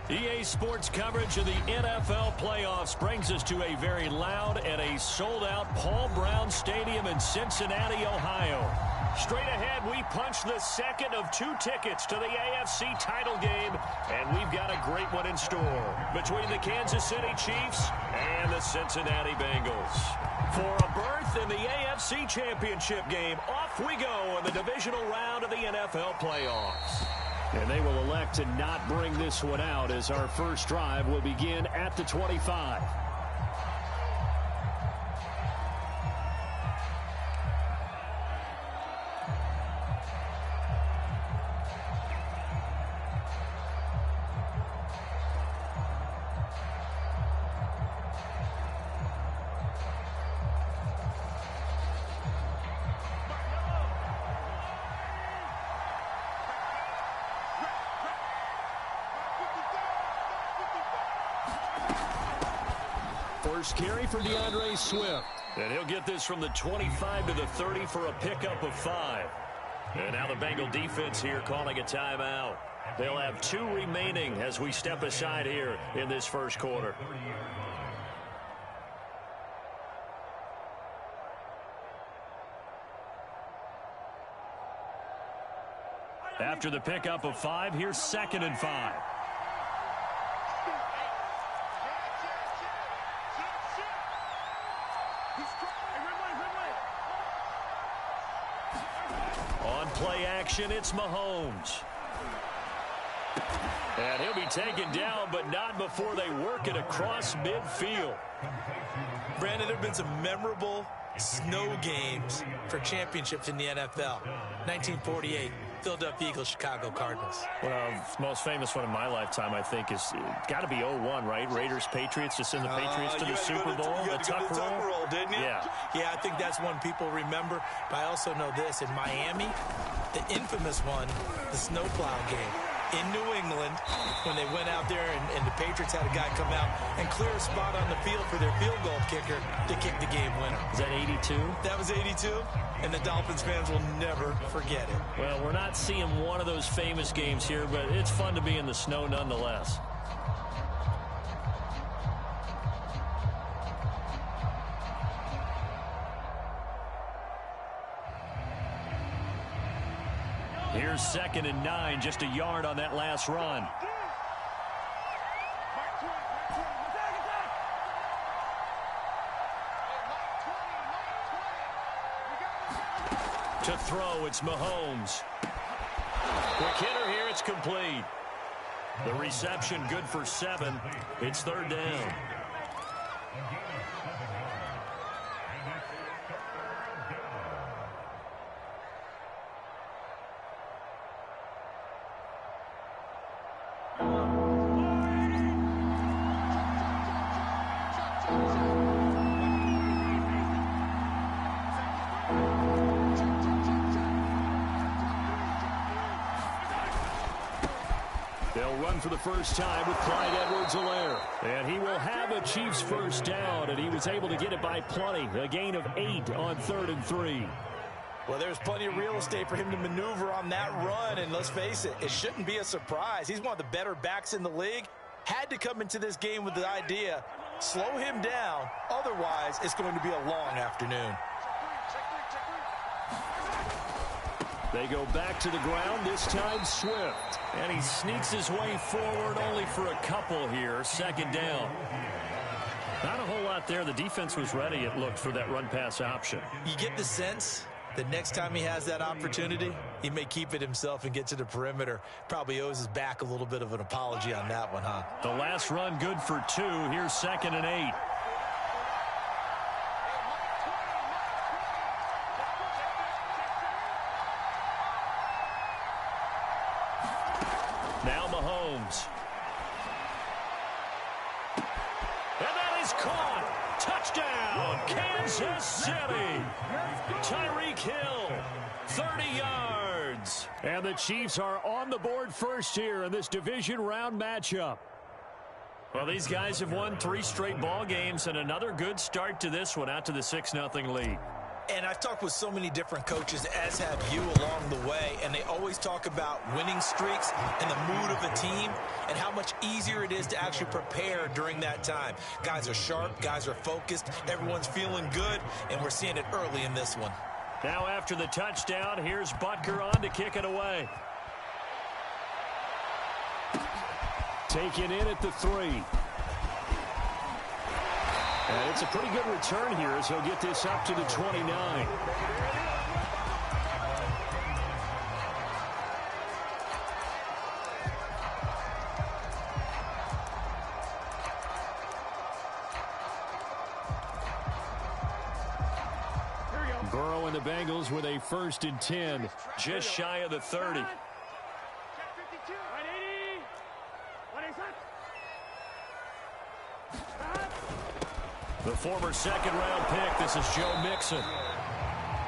EA Sports coverage of the NFL playoffs brings us to a very loud and a sold-out Paul Brown Stadium in Cincinnati, Ohio. Straight ahead, we punch the second of 2 tickets to the AFC title game, and we've got a great one in store between the Kansas City Chiefs and the Cincinnati Bengals. For a berth in the AFC Championship game, off we go in the divisional round of the NFL playoffs. And they will elect to not bring this one out as our first drive will begin at the 25. First carry for DeAndre Swift. And he'll get this from the 25 to the 30 for a pickup of 5. And now the Bengal defense here calling a timeout. They'll have 2 remaining as we step aside here in this first quarter. After the pickup of 5, here's 2nd and 5. Play action, it's Mahomes. And he'll be taken down, but not before they work it across midfield. Brandon, there have been some memorable snow games for championships in the NFL. 1948, Philadelphia Eagles, Chicago Cardinals. Well, the most famous one in my lifetime, I think, is got to be 0-1, right? Raiders, Patriots, to send the Patriots to the Super Bowl. You had to go to the Tuck roll, didn't you? Yeah. Yeah, I think that's one people remember. But I also know this. In Miami, the infamous one, the snowplow game. In New England, when they went out there and the Patriots had a guy come out and clear a spot on the field for their field goal kicker to kick the game winner. Is that 82? That was 82, and the Dolphins fans will never forget it. Well, we're not seeing one of those famous games here, but it's fun to be in the snow nonetheless. Here's 2nd and 9, just a yard on that last run. To throw, it's Mahomes. Quick hitter here, it's complete. The reception good for 7. It's 3rd down. For the first time with Clyde Edwards-Helaire. And he will have a Chiefs first down, and he was able to get it by plenty. A gain of 8 on 3rd and 3. Well, there's plenty of real estate for him to maneuver on that run, and let's face it, it shouldn't be a surprise. He's one of the better backs in the league. Had to come into this game with the idea, slow him down, otherwise it's going to be a long afternoon. They go back to the ground, this time Swift. And he sneaks his way forward only for a couple here. 2nd down. Not a whole lot there. The defense was ready, it looked, for that run-pass option. You get the sense that next time he has that opportunity, he may keep it himself and get to the perimeter. Probably owes his back a little bit of an apology on that one, huh? The last run good for 2. Here's 2nd and 8. Now Mahomes. And that is caught. Touchdown, Kansas City. Tyreek Hill, 30 yards. And the Chiefs are on the board first here in this division round matchup. Well, these guys have won 3 straight ball games and another good start to this one out to the 6-0 lead. And I've talked with so many different coaches, as have you, along the way, and they always talk about winning streaks and the mood of a team and how much easier it is to actually prepare during that time. Guys are sharp, guys are focused, everyone's feeling good, and we're seeing it early in this one. Now after the touchdown, here's Butker on to kick it away. Taken in at the 3. And it's a pretty good return here as he'll get this up to the 29. Burrow and the Bengals with a 1st and 10, just shy of the 30. The former second-round pick, this is Joe Mixon.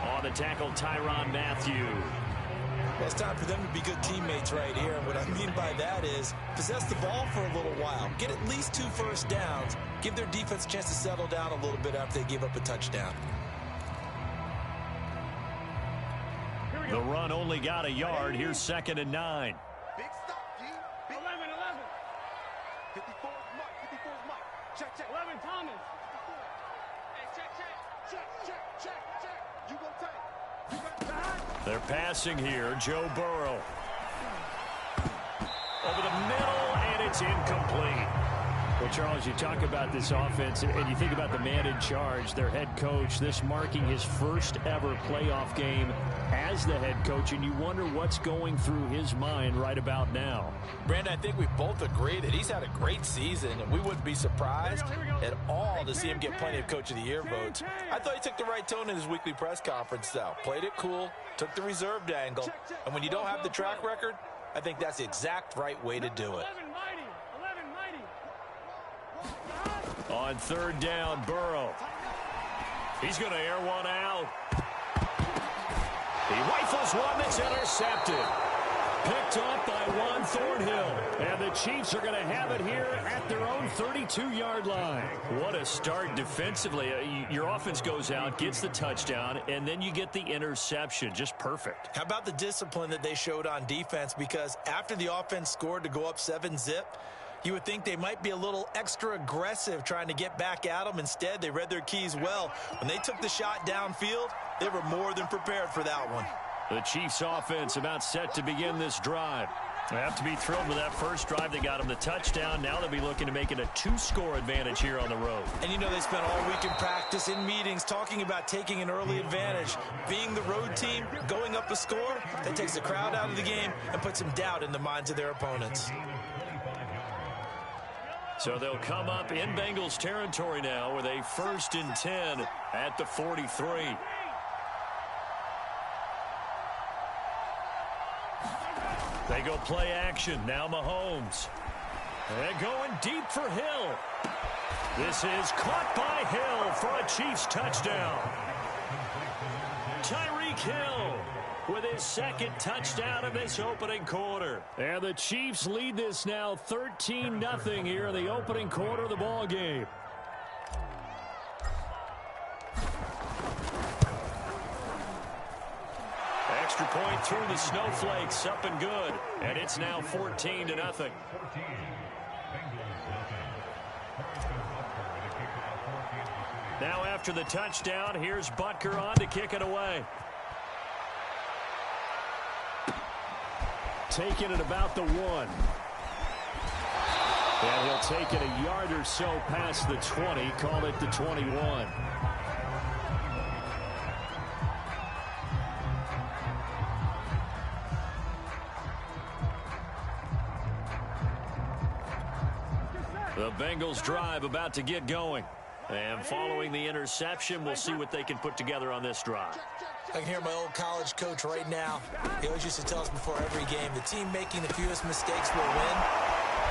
On the tackle, Tyrann Mathieu. Well, it's time for them to be good teammates right here. And what I mean by that is possess the ball for a little while. Get at least 2 first downs. Give their defense a chance to settle down a little bit after they give up a touchdown. The run only got a yard. Here's 2nd and 9. Big stop, G. 11. 54 Mike. 54 Mike. Check. 11 Thomas. Check. You go tight. They're passing here. Joe Burrow. Over the middle, and it's incomplete. Well, Charles, you talk about this offense, and you think about the man in charge, their head coach, this marking his first ever playoff game as the head coach, and you wonder what's going through his mind right about now. Brandon, I think we both agree that he's had a great season, and we wouldn't be surprised at all to see him get plenty of Coach of the Year votes. I thought he took the right tone in his weekly press conference, though. Played it cool, took the reserved angle, and when you don't have the track record, I think that's the exact right way to do it. On 3rd down, Burrow. He's going to air one out. He rifles one that's intercepted. Picked off by Juan Thornhill. And the Chiefs are going to have it here at their own 32-yard line. What a start defensively. Your offense goes out, gets the touchdown, and then you get the interception. Just perfect. How about the discipline that they showed on defense? Because after the offense scored to go up 7-zip, you would think they might be a little extra aggressive trying to get back at them. Instead, they read their keys well. When they took the shot downfield, they were more than prepared for that one. The Chiefs offense about set to begin this drive. They have to be thrilled with that first drive. They got them the touchdown. Now they'll be looking to make it a 2-score advantage here on the road. And you know they spent all week in practice, in meetings, talking about taking an early advantage. Being the road team, going up a score, that takes the crowd out of the game and puts some doubt in the minds of their opponents. So they'll come up in Bengals territory now with a 1st and 10 at the 43. They go play action. Now Mahomes. They're going deep for Hill. This is caught by Hill for a Chiefs touchdown. Tyreek Hill with his 2nd touchdown of this opening quarter. And the Chiefs lead this now 13-0 here in the opening quarter of the ball game. Extra point through the snowflakes, up and good. And it's now 14-0. Now after the touchdown, here's Butker on to kick it away. Taking it about the 1. And he'll take it a yard or so past the 20, call it the 21. The Bengals drive about to get going. And following the interception, we'll see what they can put together on this drive. I can hear my old college coach right now. He always used to tell us before every game, the team making the fewest mistakes will win.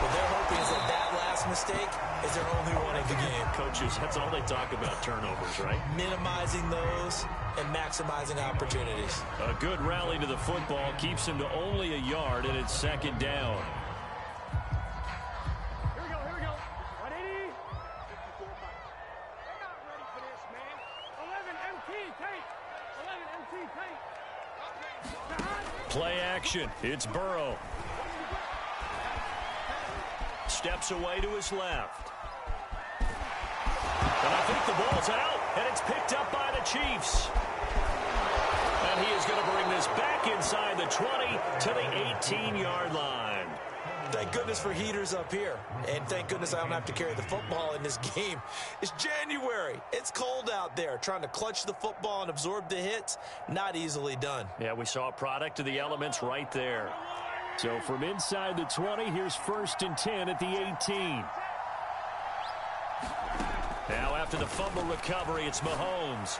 What they're hoping is that last mistake is their only one of the game. Coaches, that's all they talk about, turnovers, right? Minimizing those and maximizing opportunities. A good rally to the football keeps him to only a yard, and it's 2nd down. They're not ready for this, man. 11 MT, take. Play action. It's Burrow. Steps away to his left. And I think the ball's out, and it's picked up by the Chiefs. And he is going to bring this back inside the 20 to the 18-yard line. Thank goodness for heaters up here. And thank goodness I don't have to carry the football in this game. It's January. It's cold out there. Trying to clutch the football and absorb the hits, not easily done. Yeah, we saw a product of the elements right there. So from inside the 20, here's 1st and 10 at the 18. Now after the fumble recovery, it's Mahomes.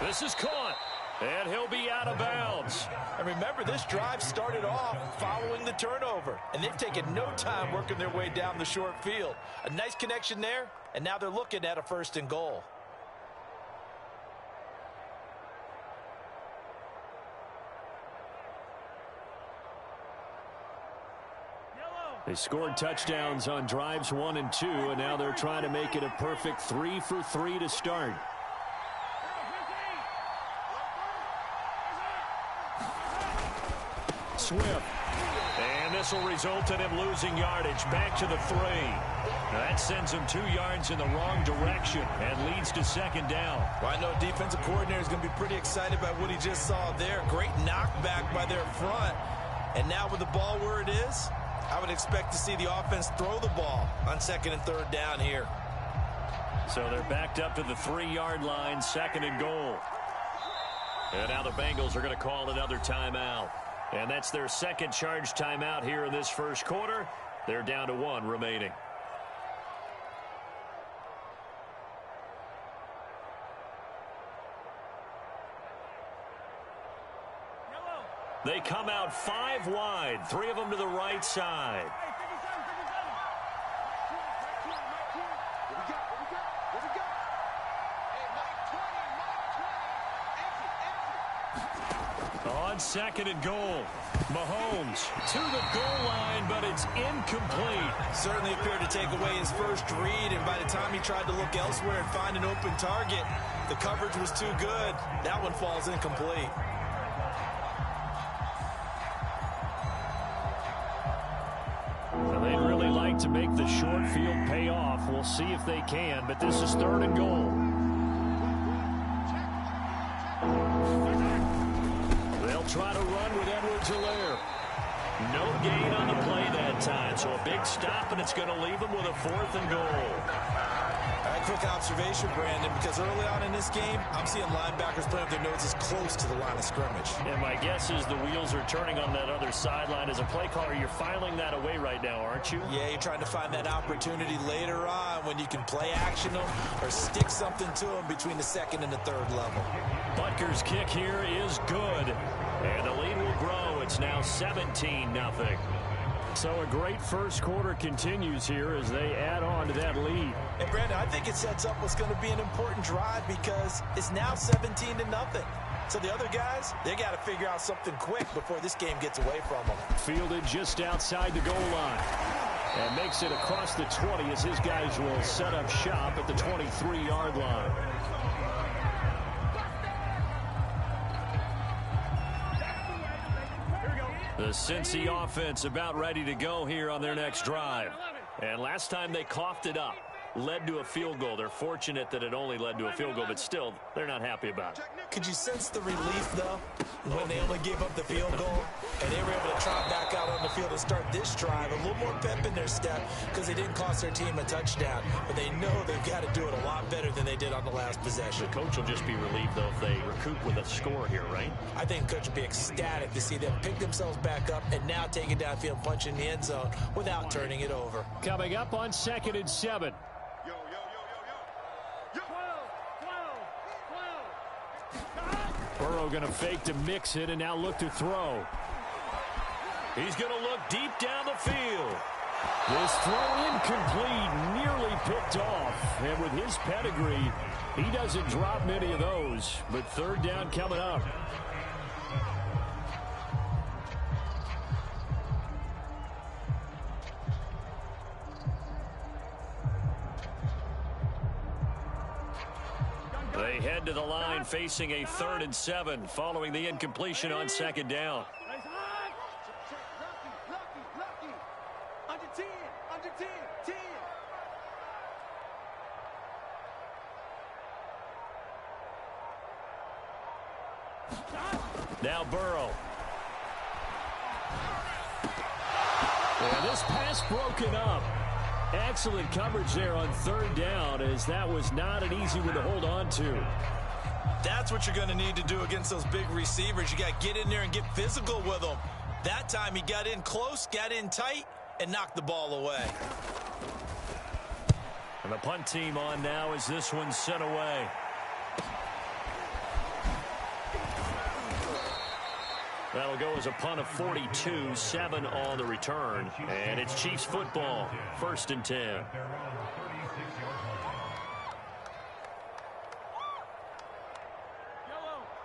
This is caught, and he'll be out of bounds. And remember, this drive started off following the turnover, and they've taken no time working their way down the short field. A nice connection there, and now they're looking at a 1st and goal. They scored touchdowns on drives 1 and 2, and now they're trying to make it a perfect 3 for 3 to start. Swift. And this will result in him losing yardage back to the 3. That sends him 2 yards in the wrong direction and leads to 2nd down. Well, I know defensive coordinator is going to be pretty excited by what he just saw there. Great knockback by their front. And now with the ball where it is, I would expect to see the offense throw the ball on 2nd and 3rd down here. So they're backed up to the 3-yard line, 2nd and goal. And now the Bengals are going to call another timeout. And that's their 2nd charge timeout here in this 1st quarter. They're down to 1 remaining. They come out 5 wide, 3 of them to the right side. On 2nd and goal, Mahomes to the goal line, but it's incomplete. Certainly appeared to take away his first read, and by the time he tried to look elsewhere and find an open target, the coverage was too good. That one falls incomplete. They'd really like to make the short field pay off. We'll see if they can, but this is 3rd and goal. They'll try to run with Edwards-Helaire. No gain on the play that time, so a big stop, and it's going to leave them with a 4th and goal. Quick observation, Brandon, because early on in this game, I'm seeing linebackers playing with their noses close to the line of scrimmage. And my guess is the wheels are turning on that other sideline. As a play caller, you're filing that away right now, aren't you? Yeah, you're trying to find that opportunity later on when you can play action them or stick something to them between the 2nd and the 3rd level. Butker's kick here is good, and the lead will grow. It's now 17-0. So a great 1st quarter continues here as they add on to that lead. And Brandon, I think it sets up what's going to be an important drive because it's now 17-0. So the other guys, they got to figure out something quick before this game gets away from them. Fielded just outside the goal line. And makes it across the 20 as his guys will set up shop at the 23-yard line. The Cincy offense about ready to go here on their next drive. And last time they coughed it up, led to a field goal. They're fortunate that it only led to a field goal, but still, they're not happy about it. Could you sense the relief, though, when they only gave up the field goal and they were able to trot back out on the field and start this drive? A little more pep in their step because they didn't cost their team a touchdown, but they know they've got to do it a lot better than they did on the last possession. The coach will just be relieved, though, if they recoup with a score here, right? I think the coach will be ecstatic to see them pick themselves back up and now take it downfield, punch in the end zone without turning it over. Coming up on 2nd and 7. Burrow going to fake to mix it and now look to throw. He's going to look deep down the field. This throw incomplete, nearly picked off. And with his pedigree, he doesn't drop many of those. But 3rd down coming up. They head to the line facing a 3rd and 7 following the incompletion on 2nd down. Lucky. Under 10. 10. Now Burrow. And this pass broken up. Excellent coverage there on 3rd down, as that was not an easy one to hold on to. That's what you're going to need to do against those big receivers. You got to get in there and get physical with them. That time he got in close, got in tight, and knocked the ball away. And the punt team on now as this one's sent away. That'll go as a punt of 42, 7 on the return. And it's Chiefs football, 1st and 10.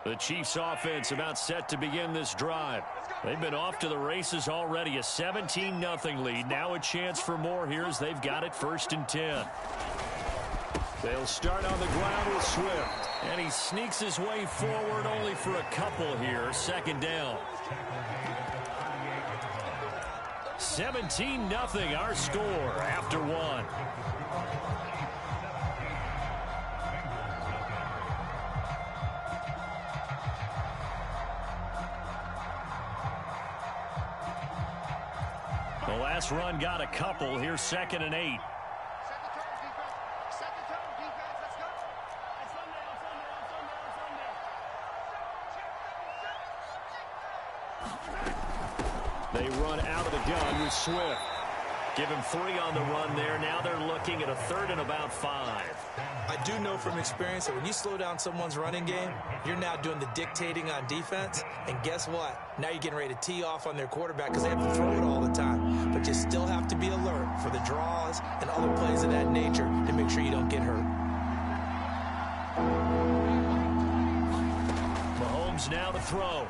The Chiefs offense about set to begin this drive. They've been off to the races already. A 17-0 lead. Now a chance for more here as they've got it 1st and 10. They'll start on the ground with Swift. And he sneaks his way forward only for a couple here. 2nd down. 17-0 our score after 1. The last run got a couple. Here's 2nd and 8. They run out of the gun with Swift. Give him 3 on the run there. Now they're looking at a 3rd and about 5. I do know from experience that when you slow down someone's running game, you're now doing the dictating on defense. And guess what? Now you're getting ready to tee off on their quarterback because they have to throw it all the time. But you still have to be alert for the draws and other plays of that nature to make sure you don't get hurt. Mahomes now to throw.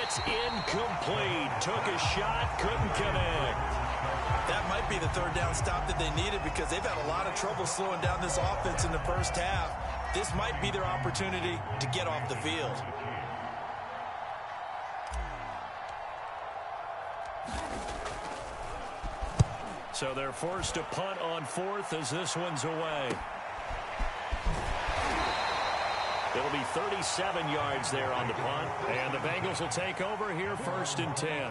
It's incomplete. Took a shot, couldn't connect. That might be the 3rd down stop that they needed because they've had a lot of trouble slowing down this offense in the first half. This might be their opportunity to get off the field. So they're forced to punt on 4th as this one's away. It'll be 37 yards there on the punt. And the Bengals will take over here 1st and 10.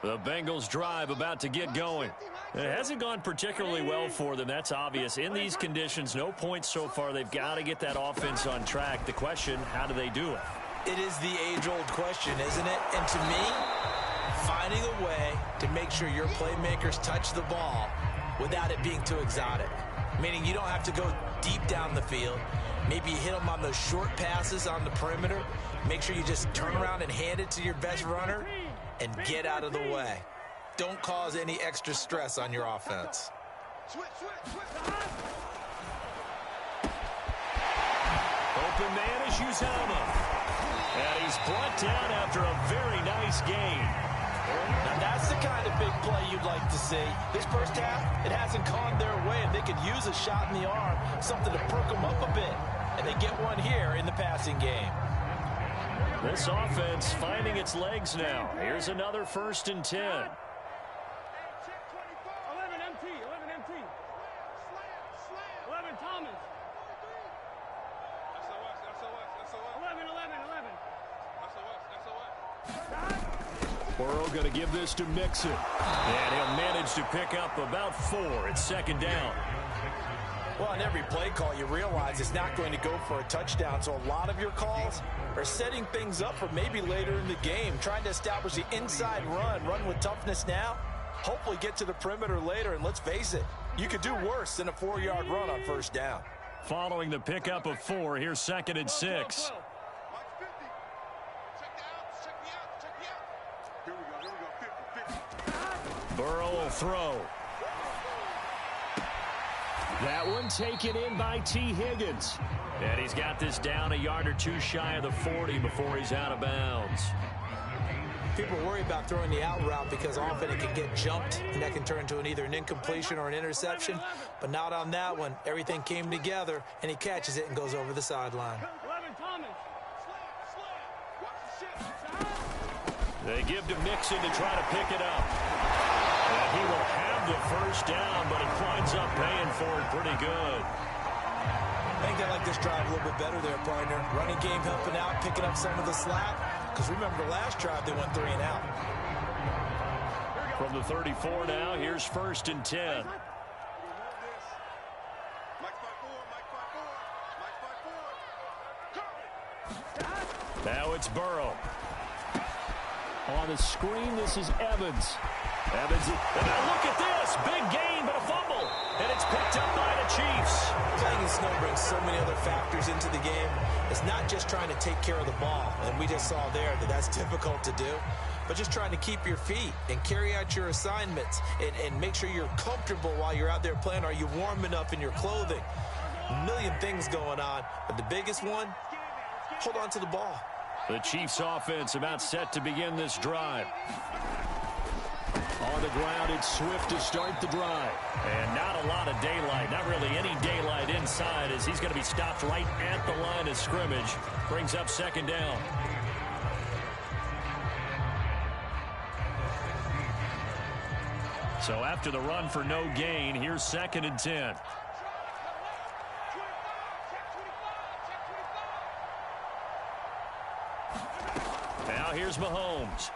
The Bengals drive about to get going. It hasn't gone particularly well for them. That's obvious. In these conditions, no points so far. They've got to get that offense on track. The question, how do they do it? It is the age-old question, isn't it? And to me, finding a way to make sure your playmakers touch the ball without it being too exotic. Meaning you don't have to go deep down the field. Maybe you hit them on those short passes on the perimeter. Make sure you just turn around and hand it to your best runner and get out of the way. Don't cause any extra stress on your offense. Open man is Uzama. And he's brought down after a very nice game. Now that's the kind of big play you'd like to see. This first half, it hasn't gone their way, and they could use a shot in the arm, something to perk them up a bit. And they get one here in the passing game. This offense finding its legs now. Here's another 1st and 10. 11 MT. 11 Thomas. 11. Burrow going to give this to Mixon. And he'll manage to pick up about 4. It's 2nd down. Well, on every play call, you realize it's not going to go for a touchdown. So a lot of your calls are setting things up for maybe later in the game, trying to establish the inside run with toughness now, hopefully get to the perimeter later. And let's face it, you could do worse than a 4-yard run on 1st down. Following the pickup of 4, here's 2nd and 6. Burrow will throw. That one taken in by T. Higgins. And he's got this down a yard or two shy of the 40 before he's out of bounds. People worry about throwing the out route because often it can get jumped, and that can turn into either an incompletion or an interception. But not on that one. Everything came together, and he catches it and goes over the sideline. They give to Mixon to try to pick it up. And he will have the first down, but he winds up paying for it pretty good. I think they like this drive a little bit better there, partner. Running game helping out, picking up some of the slack. Because remember, the last drive, they went 3 and out. From the 34 now, here's 1st and 10. Now it's Burrow. On the screen, this is Evans. Evans, and now look at this. Big gain, but a fumble. And it's picked up by the Chiefs. Playing in snow brings so many other factors into the game. It's not just trying to take care of the ball, and we just saw there that that's difficult to do, but just trying to keep your feet and carry out your assignments and make sure you're comfortable while you're out there playing. Are you warm enough in your clothing? A million things going on, but the biggest one, hold on to the ball. The Chiefs offense about set to begin this drive. On the ground, it's Swift to start the drive. And not a lot of daylight, not really any daylight inside, as he's going to be stopped right at the line of scrimmage. Brings up 2nd down. So after the run for no gain, here's 2nd and 10. Now here's Mahomes.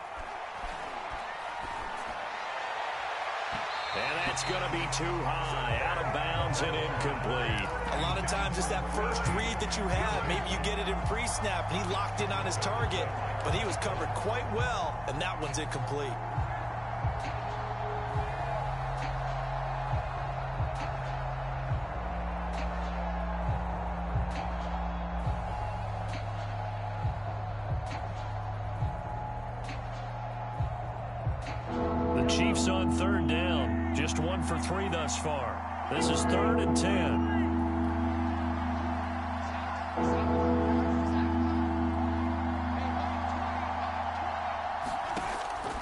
And that's going to be too high, out of bounds and incomplete. A lot of times it's that first read that you have. Maybe you get it in pre-snap, and he locked in on his target, but he was covered quite well, and that one's incomplete. Chiefs on 3rd down. Just 1 for 3 thus far. This is 3rd and 10.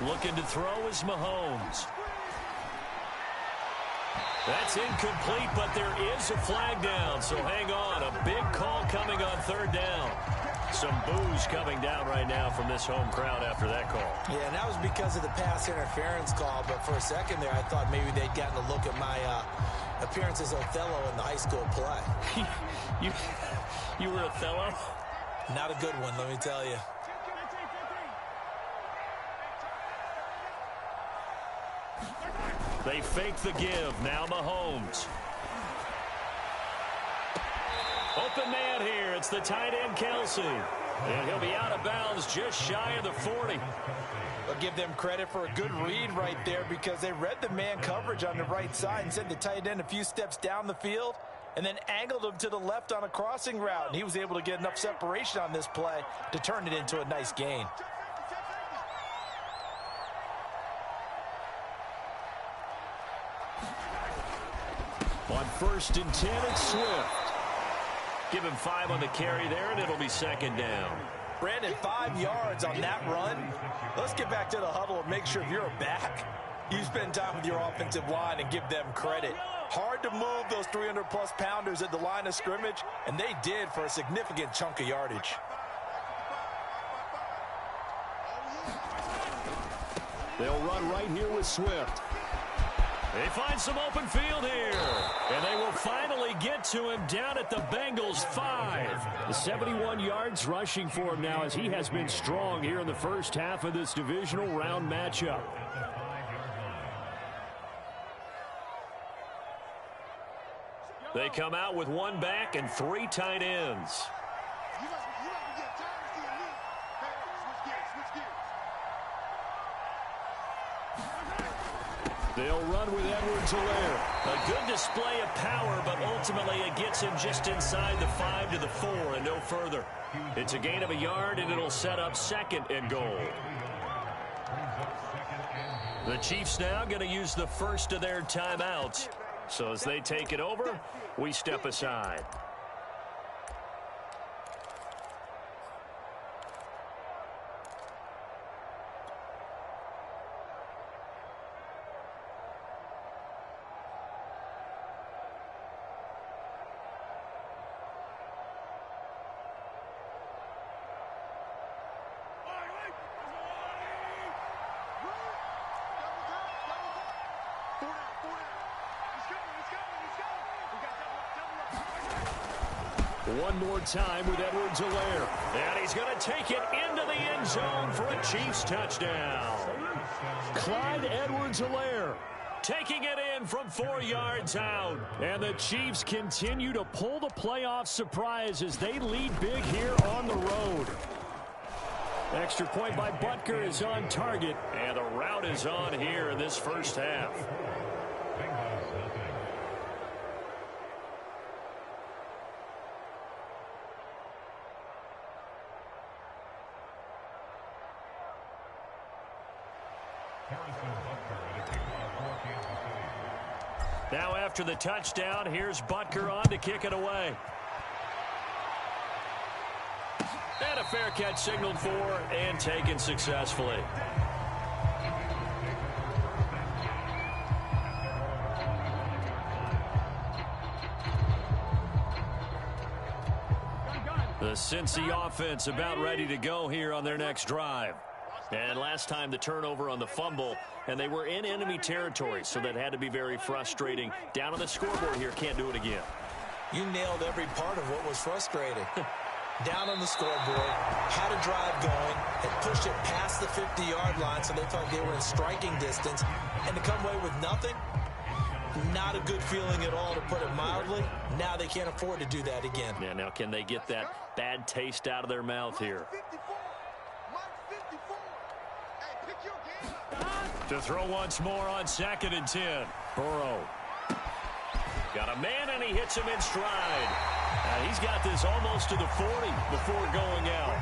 Looking to throw is Mahomes. That's incomplete, but there is a flag down, so hang on. A big call coming on 3rd down. Some boos coming down right now from this home crowd after that call. Yeah, and that was because of the pass interference call, but for a second there I thought maybe they'd gotten a look at my appearance as Othello in the high school play. You were Othello? Not a good one, let me tell you. They fake the give. Now Mahomes. Open man here. It's the tight end, Kelsey. And he'll be out of bounds just shy of the 40. I'll give them credit for a good read right there because they read the man coverage on the right side and sent the tight end a few steps down the field and then angled him to the left on a crossing route. And he was able to get enough separation on this play to turn it into a nice gain. On 1st and 10, it's Swift. Give him 5 on the carry there, and it'll be 2nd down. Brandon, 5 yards on that run. Let's get back to the huddle and make sure if you're a back, you spend time with your offensive line and give them credit. Hard to move those 300-plus pounders at the line of scrimmage, and they did for a significant chunk of yardage. They'll run right here with Swift. They find some open field here. And they will finally get to him down at the Bengals 5. The 71 yards rushing for him now as he has been strong here in the first half of this divisional round matchup. They come out with 1 back and 3 tight ends. They'll run with Edwards-Helaire. A good display of power, but ultimately it gets him just inside the 5 to the 4 and no further. It's a gain of a yard, and it'll set up 2nd and goal. The Chiefs now going to use the first of their timeouts. So as they take it over, we step aside. One more time with Edwards-Helaire. And he's going to take it into the end zone for a Chiefs touchdown. Clyde Edwards-Helaire taking it in from 4 yards out. And the Chiefs continue to pull the playoff surprise as they lead big here on the road. Extra point by Butker is on target. And the route is on here in this first half. Now after the touchdown, here's Butker on to kick it away. And a fair catch signaled for and taken successfully. The Cincy offense about ready to go here on their next drive. And last time the turnover on the fumble, and they were in enemy territory, so that had to be very frustrating. Down on the scoreboard here, can't do it again. You nailed every part of what was frustrating. Down on the scoreboard, had a drive going, had pushed it past the 50-yard line, so they thought they were in striking distance, and to come away with nothing, not a good feeling at all, to put it mildly. Now they can't afford to do that again. Yeah, now can they get that bad taste out of their mouth here? To throw once more on 2nd and 10. Burrow. Got a man, and he hits him in stride. And he's got this almost to the 40 before going out.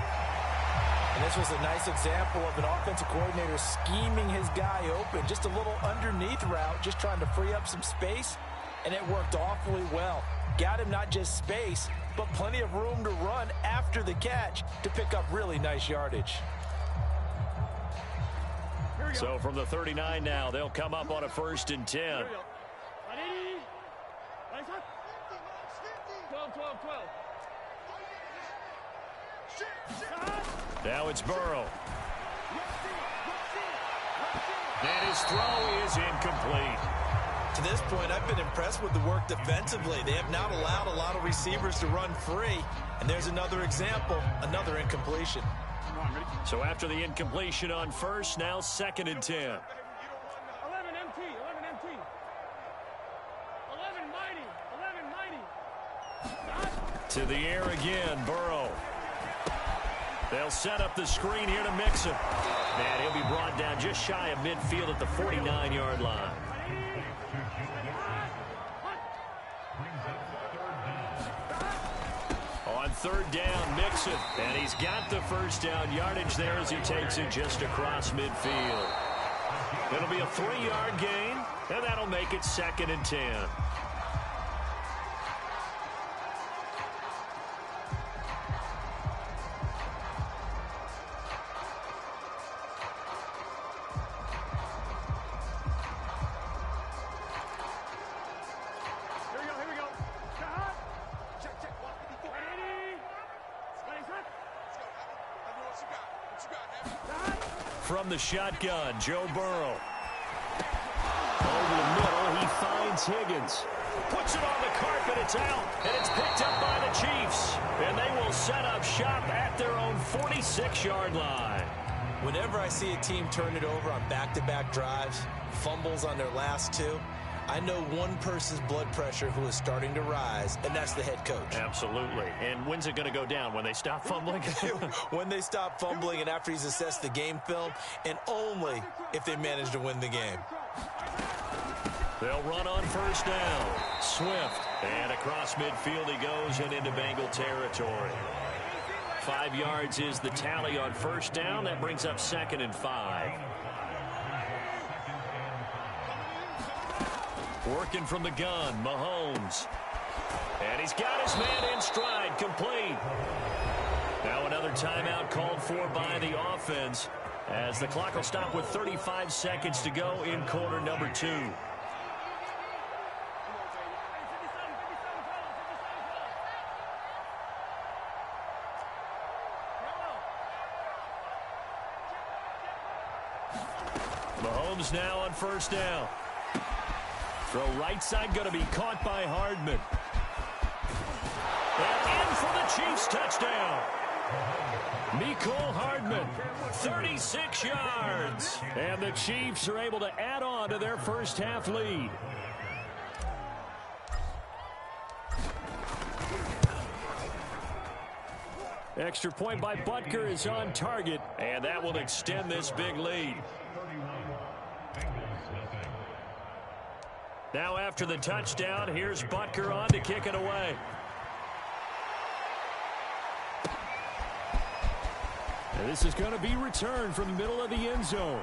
And this was a nice example of an offensive coordinator scheming his guy open. Just a little underneath route, just trying to free up some space. And it worked awfully well. Got him not just space, but plenty of room to run after the catch to pick up really nice yardage. So from the 39 now, they'll come up on a 1st and 10. 12. Now it's Burrow. And his throw is incomplete. To this point, I've been impressed with the work defensively. They have not allowed a lot of receivers to run free. And there's another example, another incompletion. So after the incompletion on 1st, now 2nd and 10. 11 MT, 11 MT. 11 mighty. To the air again, Burrow. They'll set up the screen here to mix him. And he'll be brought down just shy of midfield at the 49-yard line. On 3rd down, Mixon, and he's got the 1st down yardage there as he takes it just across midfield. It'll be a 3-yard gain, and that'll make it 2nd and 10. From the shotgun, Joe Burrow. Over the middle, he finds Higgins. Puts it on the carpet, it's out, and it's picked up by the Chiefs. And they will set up shop at their own 46-yard line. Whenever I see a team turn it over on back-to-back drives, fumbles on their last 2, I know one person's blood pressure who is starting to rise, and that's the head coach. Absolutely. And when's it going to go down? When they stop fumbling? When they stop fumbling and after he's assessed the game film, and only if they manage to win the game. They'll run on 1st down. Swift. And across midfield he goes and into Bengal territory. 5 yards is the tally on 1st down. That brings up 2nd and 5. Working from the gun, Mahomes. And he's got his man in stride, complete. Now another timeout called for by the offense, as the clock will stop with 35 seconds to go in quarter number 2. Mahomes now on first down. Throw right side, going to be caught by Hardman. And in for the Chiefs touchdown. Mecole Hardman, 36 yards. And the Chiefs are able to add on to their first half lead. Extra point by Butker is on target, and that will extend this big lead. Now after the touchdown, here's Butker on to kick it away. And this is going to be returned from the middle of the end zone.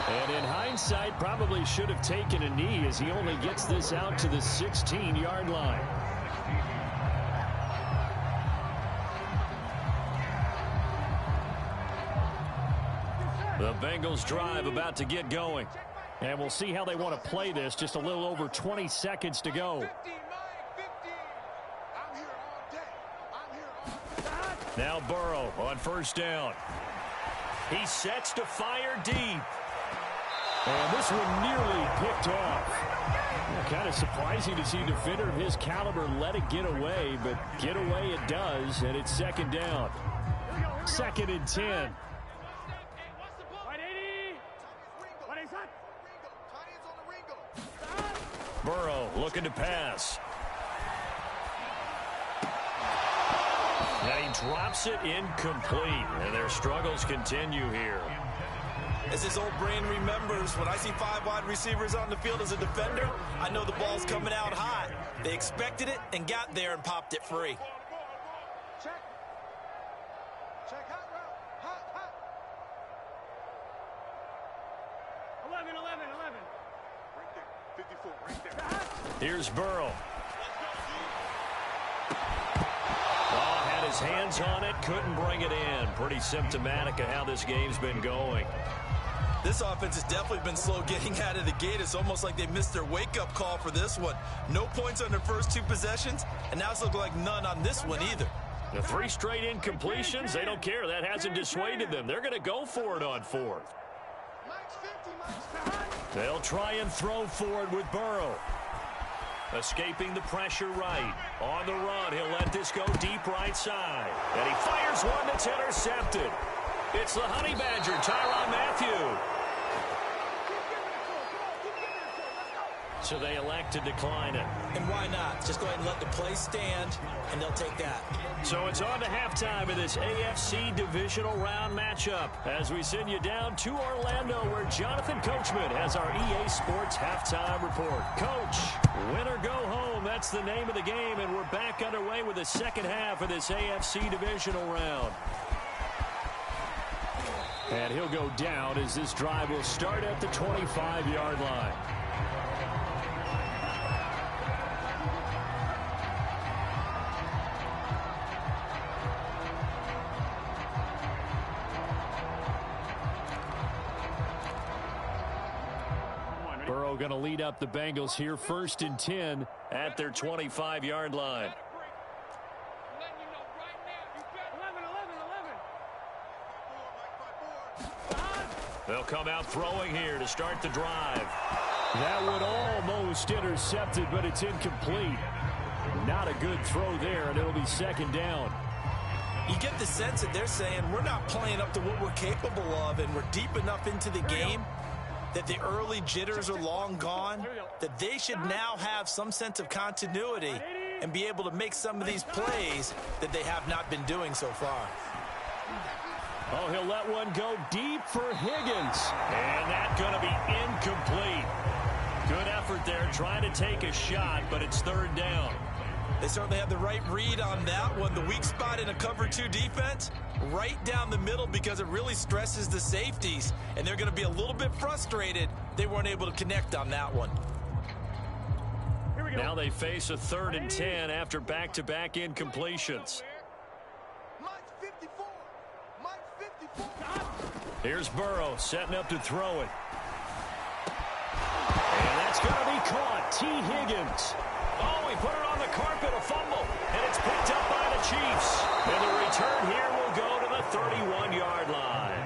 And in hindsight, probably should have taken a knee, as he only gets this out to the 16-yard line. The Bengals drive about to get going. And we'll see how they want to play this. Just a little over 20 seconds to go. Now Burrow on first down. He sets to fire deep. And this one nearly picked off. Kind of surprising to see a defender of his caliber let it get away, but get away it does, and it's second down. 2nd and 10. Burrow looking to pass. And he drops it incomplete. And their struggles continue here. As his old brain remembers, when I see 5 wide receivers on the field as a defender, I know the ball's coming out high. They expected it and got there and popped it free. Check. Check hot route. Hot. 11. Right there. 54, right there. Here's Burrow. Had his hands on it, couldn't bring it in. Pretty symptomatic of how this game's been going. This offense has definitely been slow getting out of the gate. It's almost like they missed their wake-up call for this one. No points on their first 2 possessions, and now it's looking like none on this one either. The 3 straight incompletions, they don't care. That hasn't dissuaded them. They're going to go for it on 4th. They'll try and throw for it with Burrow. Escaping the pressure right. On the run, he'll let this go deep right side. And he fires one that's intercepted. It's the Honey Badger, Tyrann Mathieu. So they elect to decline it. And why not? Just go ahead and let the play stand, and they'll take that. So it's on to halftime of this AFC Divisional Round matchup as we send you down to Orlando, where Jonathan Coachman has our EA Sports Halftime Report. Coach, win or go home, that's the name of the game, and we're back underway with the second half of this AFC Divisional Round. And he'll go down as this drive will start at the 25-yard line. Burrow going to lead up the Bengals here, 1st and 10 at their 25-yard line. They'll come out throwing here to start the drive. That one almost intercepted, but it's incomplete. Not a good throw there, and it'll be 2nd down. You get the sense that they're saying we're not playing up to what we're capable of, and we're deep enough into the game that the early jitters are long gone, that they should now have some sense of continuity and be able to make some of these plays that they have not been doing so far. Oh, he'll let one go deep for Higgins. And that's going to be incomplete. Good effort there trying to take a shot, but it's 3rd down. They certainly have the right read on that one. The weak spot in a cover 2 defense, right down the middle, because it really stresses the safeties, and they're going to be a little bit frustrated they weren't able to connect on that one. Now they face a 3rd and 10 after back-to-back incompletions. Here's Burrow setting up to throw it. And that's going to be caught. T. Higgins. Oh, he put it on the carpet, a fumble. And it's picked up by the Chiefs. And the return here will go to the 31-yard line.